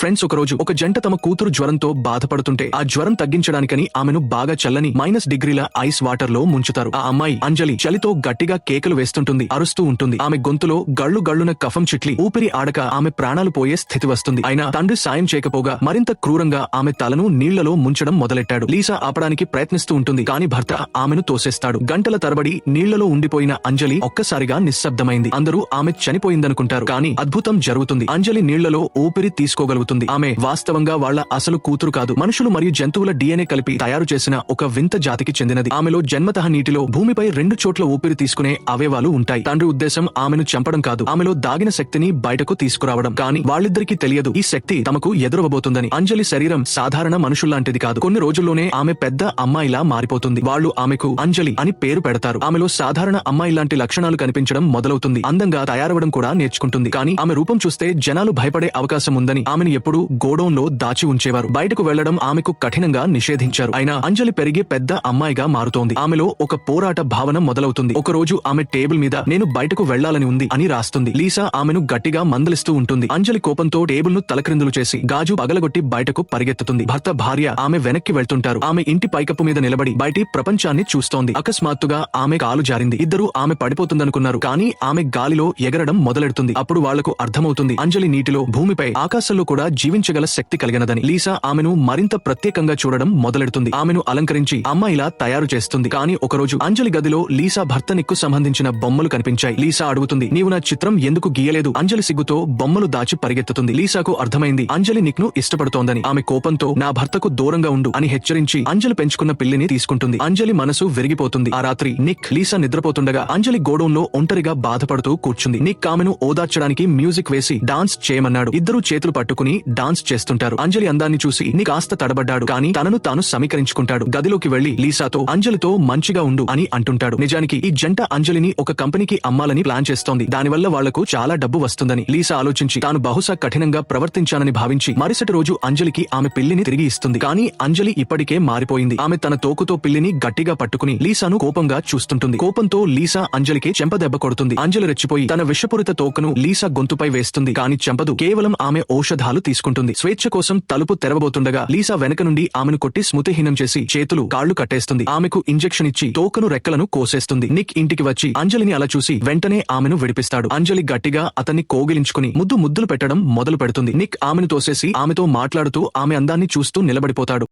Friends, ఒకరోజు ఒక జంట తమ కూతురు జ్వరంతో బాధపడుతుంటే ఆ జ్వరం తగ్గించడానికని ఆమెను బాగా చల్లని -డిగ్రీల ఐస్ వాటర్ లో ముంచుతారు. ఆ అమ్మాయి అంజలి చలితో గట్టిగా కేకలు వేస్తుంటుంది, అరుస్తూ ఉంటుంది. ఆమె గొంతులో గళ్ళున కఫం చిట్లి ఊపిరి ఆడక ఆమె ప్రాణాలు పోయే స్థితి వస్తుంది. అయినా తండ్రి సాయం చేయకపోగా మరింత క్రూరంగా ఆమె తలను నీళ్లలో ముంచడం మొదలెట్టాడు. లీసా ఆపడానికి ప్రయత్నిస్తూ ఉంటుంది, కాని భర్త ఆమెను తోసేస్తాడు. గంటల తరబడి నీళ్లలో ఉండిపోయిన అంజలి ఒక్కసారిగా నిశ్శబ్దమైంది. అందరూ ఆమె చనిపోయిందనుకుంటారు, కానీ అద్భుతం జరుగుతుంది. అంజలి నీళ్లలో ఊపిరి తీసుకోగలుగుతుంది. ఆమె వాస్తవంగా వాళ్ల అసలు కూతురు కాదు. మనుషులు మరియు జంతువుల DNA కలిపి తయారు చేసిన ఒక వింత జాతికి చెందినది. ఆమెలో జన్మతః నీటిలో భూమిపై 2 చోట్ల ఊపిరి తీసుకునే అవయవాలు ఉంటాయి. తండ్రి ఉద్దేశం ఆమెను చంపడం కాదు, ఆమెలో దాగిన శక్తిని బయటకు తీసుకురావడం. కానీ వాళ్ళిద్దరికీ తెలియదు ఈ శక్తి తమకు ఎదురవబోతుందని. అంజలి శరీరం సాధారణ మనుషుల్లాంటిది కాదు. కొన్ని రోజుల్లోనే ఆమె పెద్ద అమ్మాయిలా మారిపోతుంది. వాళ్ళు ఆమెకు అంజలి అని పేరు పెడతారు. ఆమెలో సాధారణ అమ్మాయిలాంటి లక్షణాలు కనిపించడం మొదలవుతుంది. అందంగా తయారవడం కూడా నేర్చుకుంటుంది. కానీ ఆమె రూపం చూస్తే జనాలు భయపడే అవకాశం ఉందని ఆమెను ఎప్పుడూ గోడౌన్ లో దాచి ఉంచేవారు. బయటకు వెళ్లడం ఆమెకు కఠినంగా నిషేధించారు. అయినా అంజలి పెరిగి పెద్ద అమ్మాయిగా మారుతోంది. ఆమెలో ఒక పోరాట భావన మొదలవుతుంది. ఒక రోజు ఆమె టేబుల్ మీద నేను బయటకు వెళ్లాలని ఉంది అని రాస్తుంది. లీసా ఆమెను గట్టిగా మందలిస్తూ ఉంటుంది. అంజలి కోపంతో టేబుల్ ను తలక్రిందులు చేసి గాజు పగలగొట్టి బయటకు పరిగెత్తుతుంది. భర్త భార్య ఆమె వెనక్కి వెళ్తుంటారు. ఆమె ఇంటి పైకప్పు మీద నిలబడి బయటి ప్రపంచాన్ని చూస్తోంది. అకస్మాత్తుగా ఆమె కాలు జారింది. ఇద్దరూ ఆమె పడిపోతుందనుకున్నారు, కానీ ఆమె గాలిలో ఎగరడం మొదలెడుతుంది. అప్పుడు వాళ్లకు అర్థమవుతుంది అంజలి నీటిలో, భూమిపై, ఆకాశంలో కూడా జీవించగల శక్తి కలిగినదని. లీసా ఆమెను మరింత ప్రత్యేకంగా చూడడం మొదలెడుతుంది. ఆమెను అలంకరించి అమ్మాయిలా తయారు చేస్తుంది. కానీ ఒకరోజు అంజలి గదిలో లీసా భర్త నిక్కు సంబంధించిన బొమ్మలు కనిపించాయి. లీసా అడుగుతుంది, నీవు నా చిత్రం ఎందుకు గీయలేదు? అంజలి సిగ్గుతో బొమ్మలు దాచి పరిగెత్తుతుంది. లీసాకు అర్థమైంది అంజలి నిక్ ను ఇష్టపడుతోందని. ఆమె కోపంతో నా భర్తకు దూరంగా ఉండు అని హెచ్చరించి అంజలి పెంచుకున్న పిల్లిని తీసుకుంటుంది. అంజలి మనసు విరిగిపోతుంది. ఆ రాత్రి నిక్, లీసా నిద్రపోతుండగా అంజలి గోడౌన్ లో ఒంటరిగా బాధపడుతూ కూర్చుంది. నిక్ ఆమెను ఓదార్చడానికి మ్యూజిక్ వేసి డాన్స్ చేయమన్నాడు. ఇద్దరూ చేతులు పట్టుకుని డాన్స్ చేస్తుంటారు. అంజలి అందాన్ని చూసి నిక్ కాస్త తడబడ్డాడు, కానీ తనను తాను సమీకరించుకుంటాడు. గదిలోకి వెళ్లి లీసాతో అంజలితో మంచిగా ఉండు అని అంటుంటాడు. నిజానికి ఈ జంట అంజలిని ఒక కంపెనీకి అమ్మాలని ప్లాన్ చేస్తోంది. దానివల్ల వాళ్లకు చాలా డబ్బు వస్తుందని. లీసా ఆలోచించి తాను బహుశా కఠినంగా ప్రవర్తించానని భావించి మరుసటి రోజు అంజలికి ఆమె పిల్లిని తిరిగి ఇస్తుంది. కానీ అంజలి ఇప్పటికే మారిపోయింది. ఆమె తన తోకుతో పిల్లిని గట్టిగా పట్టుకుని లీసాను కోపంగా చూస్తుంటుంది. కోపంతో లీసా అంజలికి చెంపదెబ్బ కొడుతుంది. అంజలి రెచ్చిపోయి తన విషపూరిత తోకను లీసా గొంతుపై వేస్తుంది, కానీ చెంపదు. కేవలం ఆమె ఔషధాలు తీసుకుంటుంది. స్వేచ్ఛ కోసం తలుపు తెరవబోతుండగా లీసా వెనక నుండి ఆమెను కొట్టి స్మృతిహీనం చేసి చేతులు కాళ్లు కట్టేస్తుంది. ఆమెకు ఇంజెక్షన్ ఇచ్చి తోకను రెక్కలను కోసేస్తుంది. నిక్ ఇంటికి వచ్చి అంజలిని అలా చూసి వెంటనే ఆమెను విడిపిస్తాడు. అంజలి గట్టిగా అతన్ని కోగిలించుకుని ముద్దులు పెట్టడం మొదలు పెడుతుంది. నిక్ ఆమెను తోసేసి ఆమెతో మాట్లాడుతూ ఆమె అందాన్ని చూస్తూ నిలబడిపోతాడు.